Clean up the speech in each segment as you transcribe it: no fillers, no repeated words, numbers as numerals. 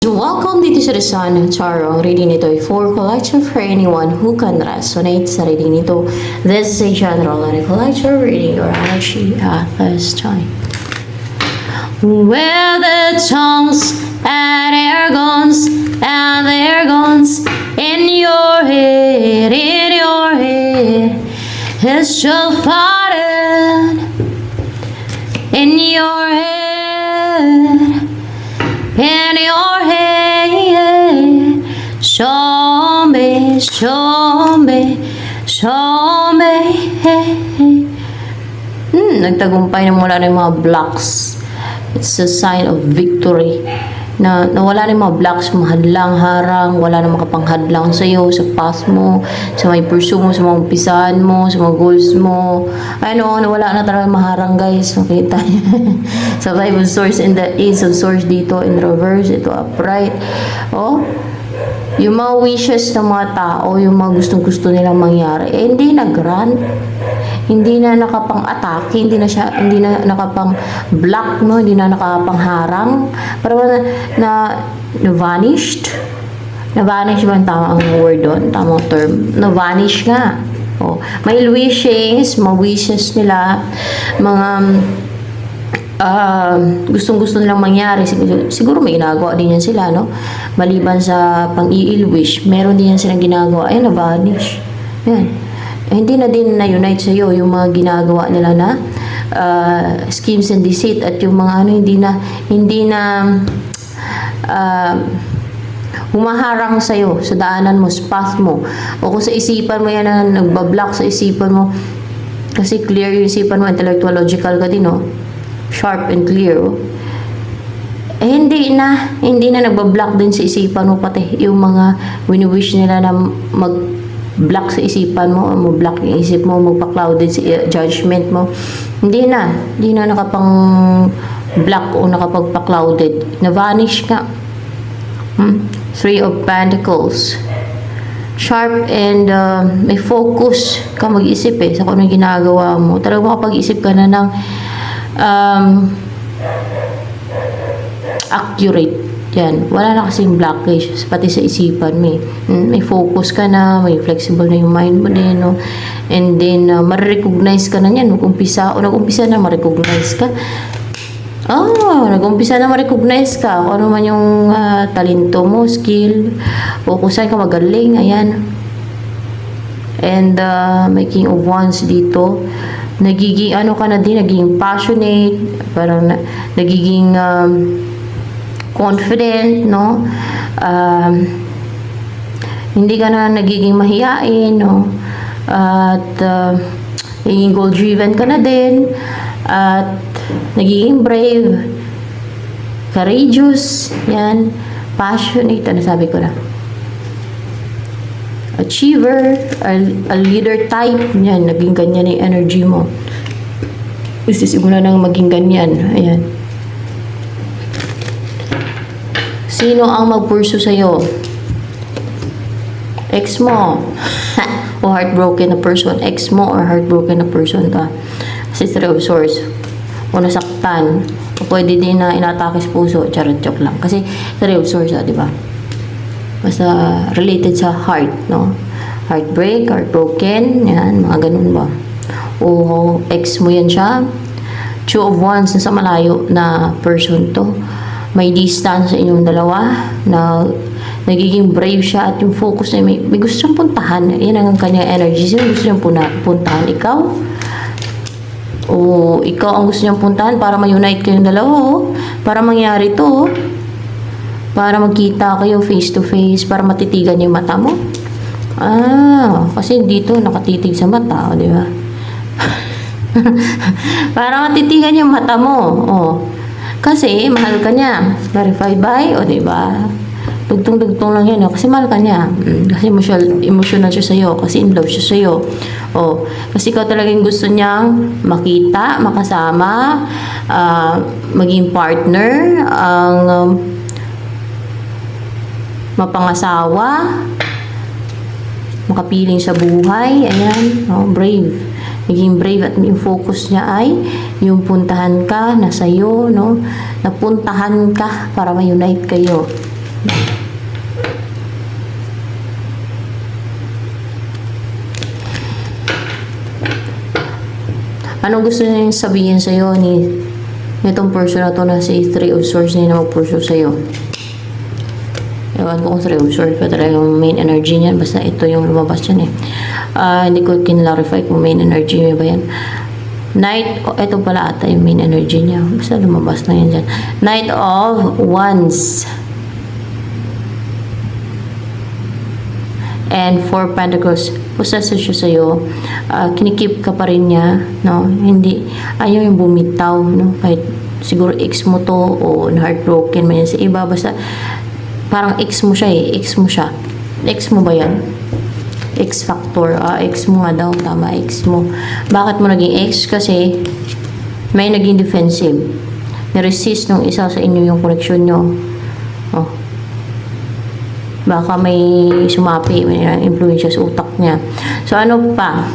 Welcome dito sa The Sun Tarot. Ang reading nito ay for collective for anyone who can resonate sa reading nito. This is a general and a collective reading your energy at this time. Where the tongues and air guns in your head, it's still fighting in your head. In your head, show me, nagtagumpay na mula ng mga blocks. It's a sign of victory. Na wala na yung mga blocks, mahadlang, harang, wala na makapanghadlang sa iyo, sa path mo, sa may pursue mo, sa mga umpisahan mo, sa mga goals mo. Nawala na talaga maharang, guys. Makita niyo. Sa Five of Swords in the Ace of Swords dito, in reverse, ito upright. Yung mga wishes ng mga tao, yung mga gustong-gusto nilang mangyari, hindi na-grant. Hindi na nakapang-atake, hindi na nakapang-block, no? Hindi na nakapang-harang. Parang na-vanished. Na-vanish ba ang tamang word doon? Tamang term. Na-vanish nga. May wishes, mga wishes nila, mga gustong-gusto nilang mangyari. Siguro may ginagawa din yan sila, no? Maliban sa pang-iil wish, meron din yan silang ginagawa. Ay, na-vanish. Yan. Hindi na din na-unite sa iyo yung mga ginagawa nila na schemes and deceit at yung mga hindi na humaharang sa iyo sa daanan mo, sa path mo, o kung sa isipan mo yan na nagbablock sa isipan mo kasi clear yung isipan mo, intellectual, logical ka din, no? Sharp and clear, hindi na nagbablock din sa isipan mo, pati yung mga wini-wish nila na block sa isipan mo, mag-block yung isip mo, magpa-clouded sa judgment mo. Hindi na nakapang-block o nakapagpa-clouded. Na-vanish ka. Three of Pentacles. Sharp and may focus ka mag-isip sa kung ano ginagawa mo. Talagang makapag-isip ka na ng accurate. Yan. Wala na kasing blockage pati sa isipan mo. May focus ka na, may flexible na yung mind mo din, no? And then, ma-recognize ka na yan. Nag-umpisa na ma-recognize ka. Nag-umpisa na ma-recognize ka. Kung ano man yung talento mo, skill, o kung saan ka magaling, ayan. And, may King of Wands dito. Nagiging, ka na din, nagiging passionate, parang nagiging, confident, no? Hindi ka na nagiging mahiyain, no? At nagiging goal-driven ka na din. At nagiging brave, courageous, yan, passionate, sabi ko na? Achiever, a leader type, yan, naging ganyan yung energy mo. Isisiguro nang maging ganyan, ayan. Sino ang mag-pursue sa'yo? Ex mo. O heartbroken na person. Ex mo or heartbroken na person ka. Kasi Three of Swords. O nasaktan. O pwede din na inatake sa puso. Charot, joke lang. Kasi Three of Swords, diba? Basta related sa heart, no? Heartbreak, heartbroken. Yan, mga ganun ba? O ex mo yan siya. Two of Wands, nasa malayo na person to. May distance sa inyong dalawa na nagiging brave siya at yung focus na may gusto siyang puntahan. Yan ang kanyang energy. Sino gusto niyang puntahan? Ikaw? O ikaw ang gusto niyang puntahan para ma-unite kayong dalawa, para mangyari to, para magkita kayo face to face, para matitigan yung mata mo. Kasi dito nakatitig sa mata, di ba? Para matitigan yung mata mo. Kasi mahal ka niya. Clarified by, diba? Dugtong-dugtong lang yan, kasi mahal ka niya. Kasi emotional siya sa'yo. Kasi in love siya sa'yo. Kasi ikaw talagang gusto niyang makita, makasama, maging partner, ang mapangasawa, makapiling sa buhay. Ayan, brave. Naging brave at yung focus niya ay yung puntahan ka na sa'yo, no? Napuntahan ka para ma-unite kayo. Ano gusto niyang sabihin sa'yo nitong person na to na si Three of Swords na mag-pursue sa'yo? Ewan ko kung Three of Swords pa talaga yung main energy niyan. Basta ito yung lumabas yan eh. Hindi ko kinlarify kung main energy niya ba yan. Knight, ito pala ata yung main energy niya. Basta lumabas na yan dyan. Knight of Wands. And Four Pentacles, possessive siya sa'yo. Kinikip ka pa rin niya, no? Hindi, ayaw yung bumitaw, no? Kahit siguro ex mo to o heartbroken man yan sa iba. Basta, parang ex mo siya eh. Ex mo siya. Ex mo ba yan? X factor. Ex mo nga daw. Tama, ex mo. Bakit mo naging ex? Kasi, may naging defensive. Niresist nung isa sa inyo yung connection nyo. Oh. Baka may sumapi, may influensya sa utak niya. So, ano pa?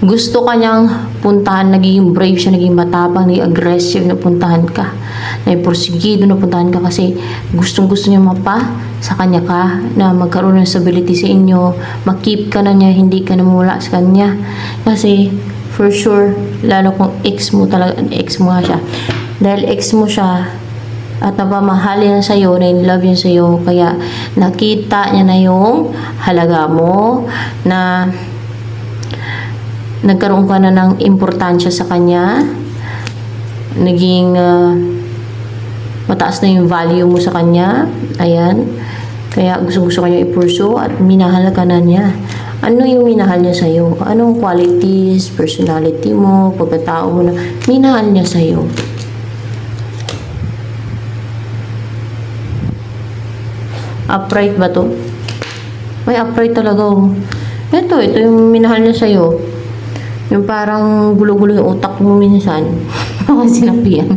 Gusto ka niyang puntahan, naging brave siya, naging matapang, naging aggressive na puntahan ka. Naiporsigido na puntahan ka kasi gustong-gusto niya mapa sa kanya ka, na magkaroon ng stability sa inyo, makip ka na niya, hindi ka na mawala sa kanya. Kasi, for sure, lalo kung ex mo talaga, ex mo nga siya. Dahil ex mo siya, at napamahalin na sa'yo, na-in-love yun sa'yo, kaya nakita niya na yung halaga mo, na nagkaroon ka na ng importansya sa kanya, naging mataas na yung value mo sa kanya, ayan, kaya gusto kanya i-pursue at minahal ka na niya. Ano yung minahal niya sa'yo? Anong qualities, personality mo, pagkatao mo na minahal niya sa'yo? Upright ba to? May upright talaga oh. Ito yung minahal niya sa'yo. Yung parang gulo-gulo yung utak mo minsan. Baka sinapian.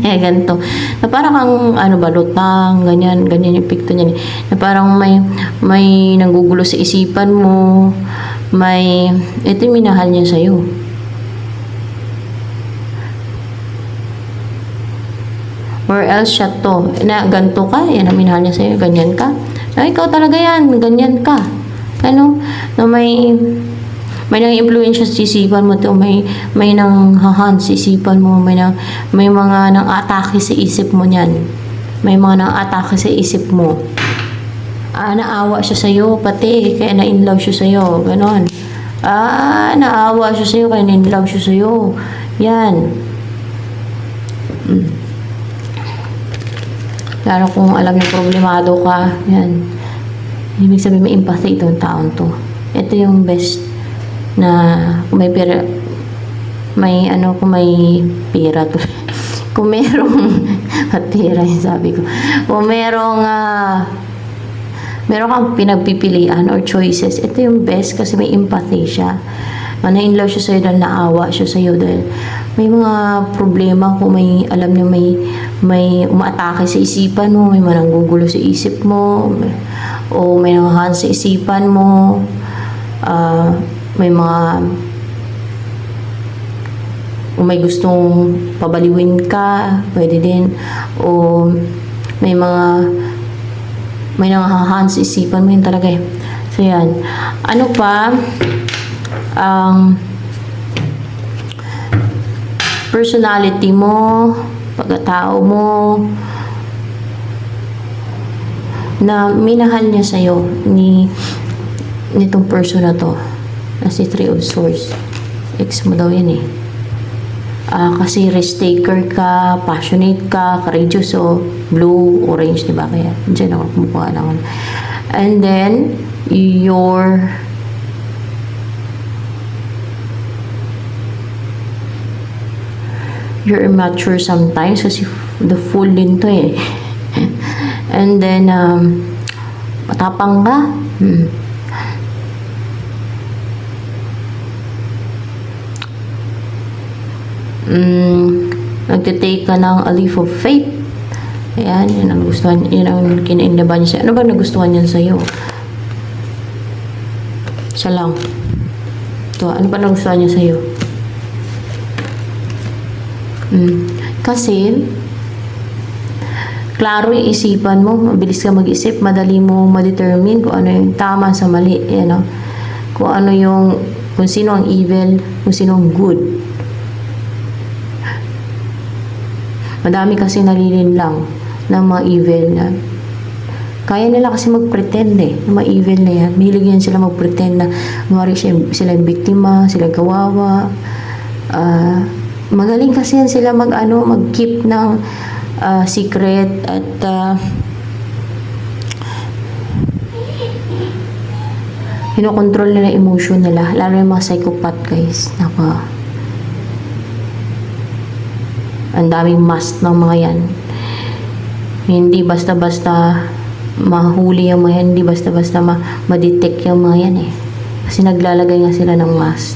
Ganito. Na parang kang, lutang, ganyan yung epekto niyan. Na parang may nanggugulo sa isipan mo. Ito yung minahal niya sa'yo. Or else siya to. Na ganito ka, yan ang minahal niya sa'yo, ganyan ka. Na ikaw talaga yan, ganyan ka. Na may nang influensya sa isipan mo to, may nang hahan sa isipan mo, may mga nang atake sa isip mo niyan. May mga nang atake sa isip mo. Naawa siya sa iyo pati kaya na-in-love siya sa iyo, ganon. Naawa siya sa iyo kaya na-in-love siya sa iyo. Yan. Lalo kung alam yung problemado ka, yan. Ibig sabihin may empathy itong taon to. Ito yung best na kung may pera, kung may pera to. Kung merong pera yung sabi ko. Kung meron kang pinagpipilian or choices, ito yung best kasi may empathy siya. Na-in-love siya sa'yo dahil naawa siya sa'yo dahil may mga problema kung alam niyo may umaatake sa isipan mo, may mananggugulo sa isip mo, o may nangahan sa isipan mo, may gustong pabaliwin ka, pwede din, o may nangahan sa isipan mo, yun talaga eh. So yan. Ano pa? Personality mo, pagkatao mo, na minahal niya sa'yo nitong person na to, na si Three of Swords. Ex mo daw yan eh. Kasi risk taker ka, passionate ka, courageous, so blue, orange, diba? Kaya dyan ako kumukuha lang. And then, you're immature sometimes kasi the fool din to eh. And then, matapang ka. Nagtitake ka ng a leap of faith. Ayan, yun ang gustuhan, yun ang kinainlaban niya sa'yo. Ano ba nagustuhan niya sa'yo? Siya lang. Ito, ano pa nagustuhan niya sa'yo? Kasi, klaro yung isipan mo, mabilis ka mag-isip, madali mo ma-determine kung ano yung tama sa mali, yan, no? Kung ano yung, kung sino ang evil, kung sino ang good. Madami kasi nalilinlang ng mga evil na kaya nila kasi mag-pretend ng mga evil na yan. Mahilig yan sila mag-pretend na sila yung biktima, sila kawawa. Magaling kasi yan sila mag-keep ng secret at hinokontrol nila emotion nila. Lalo yung mga psychopath, guys. Ang daming mask ng mga yan. Hindi basta-basta mahuli yung mga yan, hindi basta-basta ma-detect yung mga yan eh. Kasi naglalagay nga sila ng mask.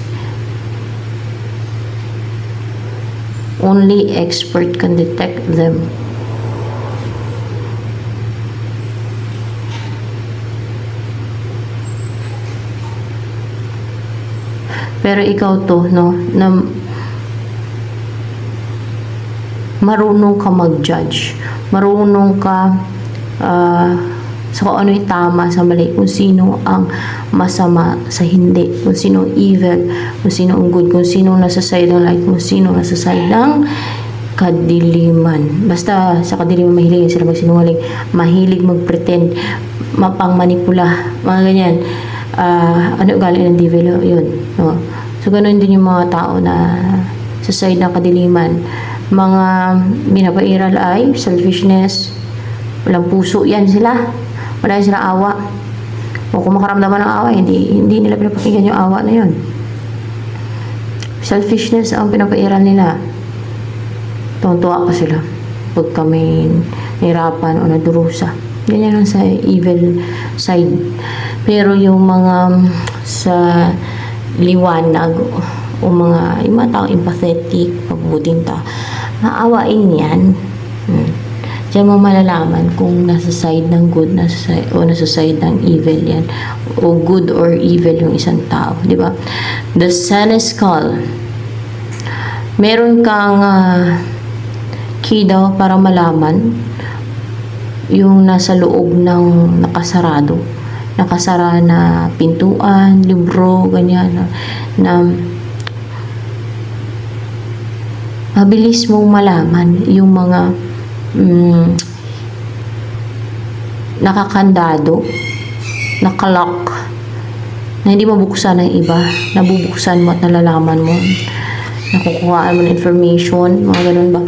Only expert can detect them. Pero ikaw to, no, na marunong ka mag-judge. Marunong ka sa kung ano yung tama sa mali, kung sino ang masama sa hindi, kung sino ang evil, kung sino ang good, kung sino nasa side ng light, kung sino nasa side ng kadiliman. Basta sa kadiliman mahilig sila magsinungaling, mahilig mag-pretend, mapang-manipula, mga ganyan. Ano galing ng devil yun, no? So ganun din yung mga tao na sa side ng kadiliman. Mga binapairal ay selfishness, walang puso, yan sila. Wala sila awa. O kung makaramdaman ng awa, hindi nila pinapakinggan yung awa na yun. Selfishness ang pinapairal nila. Tuwa pa sila pag kami nahirapan o nadurusa. Ganyan lang sa evil side. Pero yung mga sa liwanag o yung mga taong empathetic, mabuting tao, maawain yan. Diyan mo malalaman kung nasa side ng good o nasa side ng evil yan. O good or evil yung isang tao. Di ba? The senescal. Meron kang key daw para malaman yung nasa loob ng nakasarado. Nakasara na pintuan, libro, ganyan. Na mabilis mong malaman yung mga nakakandado, nakalock, na hindi mabuksan ng iba, nabubuksan mo at nalalaman mo, nakukuhaan mo ng information, mga ganun ba?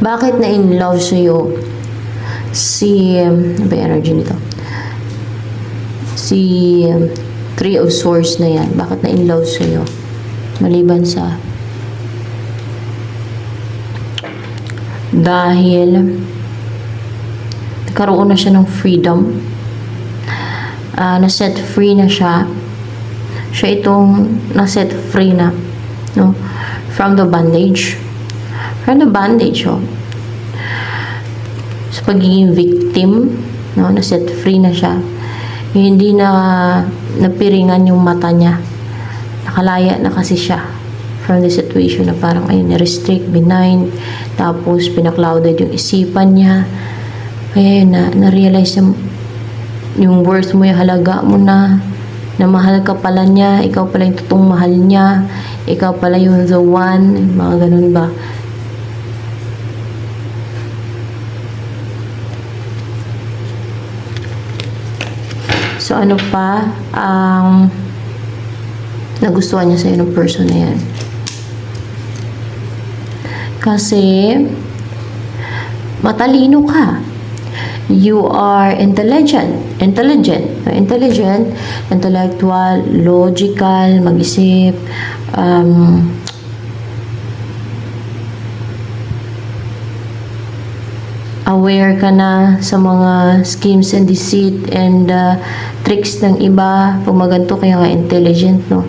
Bakit na in love sa'yo ano ba yung energy nito? Si Three of Swords na yan. Bakit na in love sa'yo? Maliban sa dahil nagkaroon na siya ng freedom. Na-set free na siya. Siya itong na-set free na, no? From the bondage. From the bondage, oh. Sa pagiging victim, no? Na-set free na siya. Hindi na napiringan yung mata niya. Nakalaya na kasi siya from the situation na parang ayun, na-restrict, benign, tapos pinaklouded yung isipan niya. Kaya yun na-realize yung worth mo, yung halaga mo na mahal ka pala niya, ikaw pala yung totoong mahal niya, ikaw pala yung the one, mga ganun ba. So, ano pa ang nagustuhan niya sa'yo ng person na yan? Kasi, matalino ka. You are intelligent, intellectual, logical, mag-isip, aware ka na sa mga schemes and deceit and tricks ng iba. Pag maganto, kaya nga intelligent, no?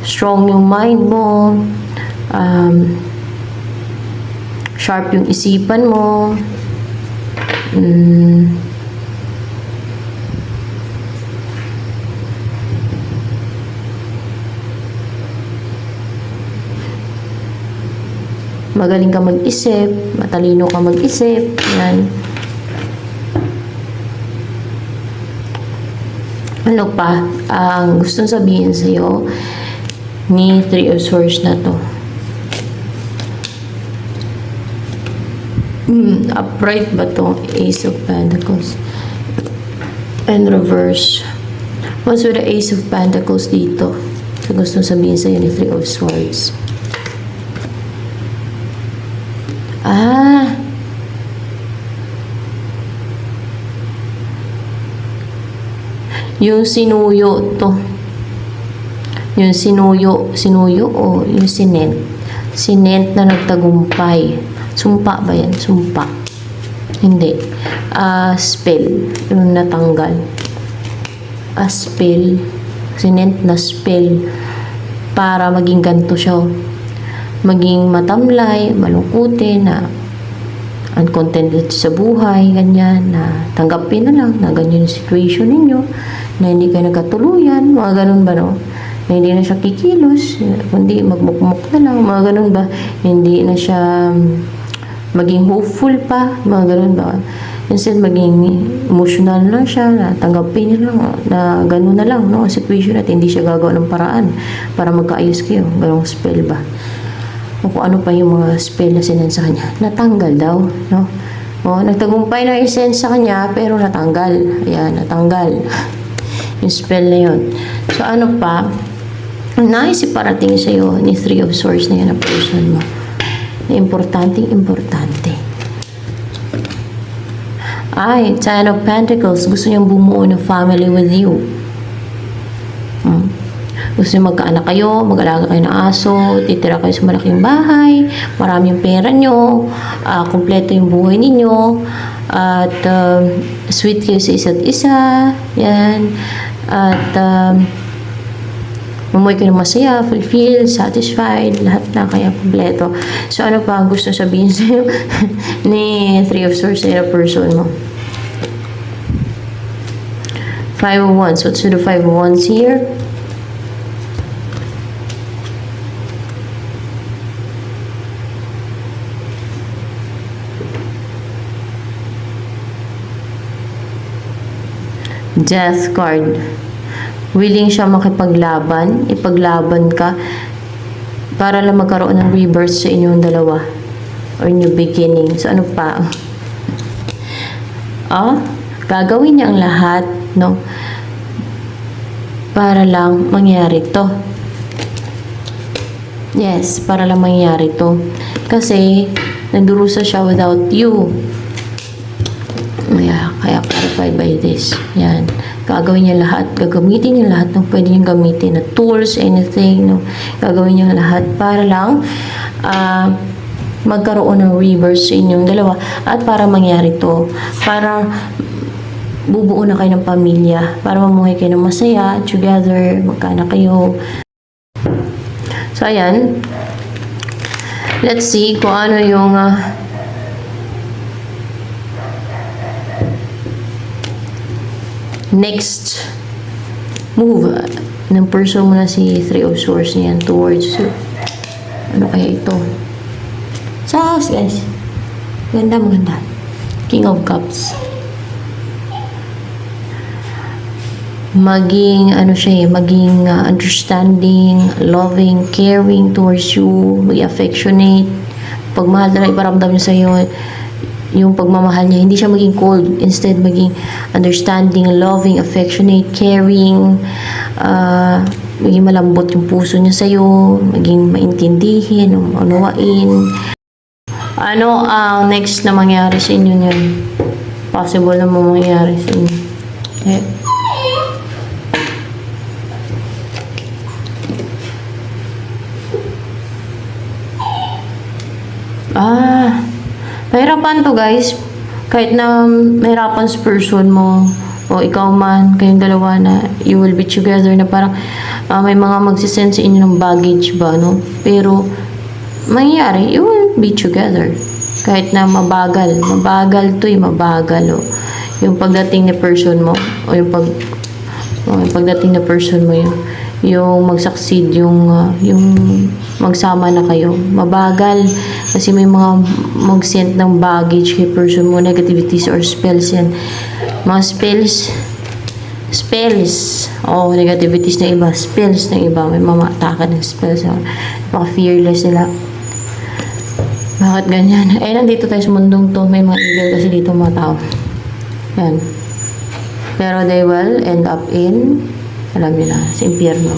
strong yung mind mo, sharp yung isipan mo, magaling ka mag-isip, matalino ka mag-isip, yan. Ano pa ang gustong sabihin sa'yo ni Three of Swords na to? Upright ba to? Ace of Pentacles. And reverse. What's with the Ace of Pentacles dito? So, gustong sabihin sa'yo ni Three of Swords. Yung sinuyo to. Yung sinuyo o yung sinent. Sinent na nagtagumpay. Sumpa ba yan? Sumpa. Hindi. Spell. Yung natanggal. Spell. Sinent na spell. Para maging ganito siya. Maging matamlay, malungkutin, na uncontented sa buhay, ganyan, na tanggapin na lang na ganyan yung situation ninyo, na hindi kayo nagkatuluyan, mga ganun ba, no? Na hindi na siya kikilos, kundi magmukmuk na lang, mga ganun ba? Hindi na siya maging hopeful pa, mga ganun ba? Instead, maging emotional lang siya, na tanggapin niya lang, na ganun na lang, no? Ang situation at hindi siya gagawa ng paraan para magkaayos kayo, ganung spell ba? O kung ano pa yung mga spell na sinend sa kanya. Natanggal daw, no? O, nagtagumpay na i-send sa kanya, pero natanggal. Ayan, natanggal. Yung spell na yun. So, ano pa? Ang nais iparating sa'yo ni Three of Swords na yan na person mo. Na importante. Ay, Ten of Pentacles. Gusto niyang bumuo ng family with you. Gusto niyo magkaanak kayo, mag-alaga kayo ng aso, titira kayo sa malaking bahay, marami yung pera nyo, kumpleto yung buhay ninyo, at sweet kayo sa isa't isa, yan, at mamuhay kayo ng masaya, fulfilled, satisfied, lahat na kaya kumpleto. So, ano pa ang gusto sabihin sa'yo ni Three of Swords na person mo? Five of Wands. What's with the Five of Wands here? Death card. Willing siya makipaglaban, ipaglaban ka para lang magkaroon ng rebirth sa inyong dalawa or new beginning. So, ano pa? Gagawin niya ang lahat, no? Para lang mangyari to. Yes, para lang mangyari to. Kasi, nagdurusa siya without you. Kaya clarified by this. Yan. Gagawin niya lahat. Gagamitin niya lahat ng pwede niyang gamitin na tools, anything. No? Gagawin niya lahat para lang magkaroon ng reverse sa inyong dalawa. At para mangyari to. Para bubuo na kayo ng pamilya. Para mamuhay kayo ng masaya, together, magkaanak kayo. So, ayan. Let's see kung ano yung next move ng person mo na si Three of Swords niyan towards you. Ano kaya ito? Sas, guys. Maganda. King of Cups. Maging, maging understanding, loving, caring towards you, maging affectionate. Pagmahal na iparamdam niya sa'yo, yung pagmamahal niya, hindi siya maging cold. Instead, maging understanding, loving, affectionate, caring, maging malambot yung puso niya sa'yo, maging maintindihin, unawain. Ano ang next na mangyari sa inyo niyan? Possible na mangyari sa inyo. Mahirapan to, guys. Kahit na mahirapan sa person mo, o ikaw man, kayong dalawa na you will be together na parang may mga magsisend sa inyo ng baggage ba, no? Pero, mangyayari, you will be together. Kahit na mabagal to mabagal, o. Yung pagdating ni person mo, o yung pagdating na person mo, yung mag-succeed, yung magsama na kayo. Mabagal. Kasi may mga mag-send ng baggage kay person mo, negativities or spells yan. Mga spells. Negativities na iba. Spells na iba. May mamataka ng spells. Napaka-fearless sila. Bakit ganyan? Nandito tayo sa mundong to. May mga evil kasi dito mga tao. Yan. Pero they will end up in, alam niyo na, sa impyerno.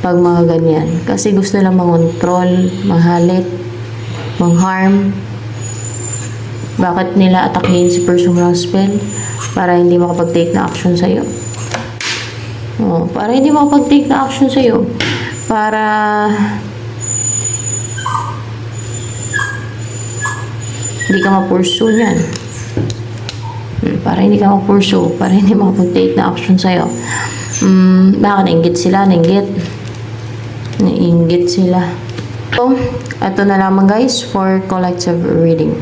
Pag mga ganyan. Kasi gusto lang mangontrol, manghalit, mangharm. Bakit nila atakin si personal spell? Para hindi makapag-take na action sa'yo. Para hindi makapag-take na action sa'yo. Para hindi ka ma-pursue niyan. Para hindi ka ma-pursue, para hindi makapag-take na action sa'yo. Baka nainggit sila, nainggit sila. So, ito na lamang guys for collective reading.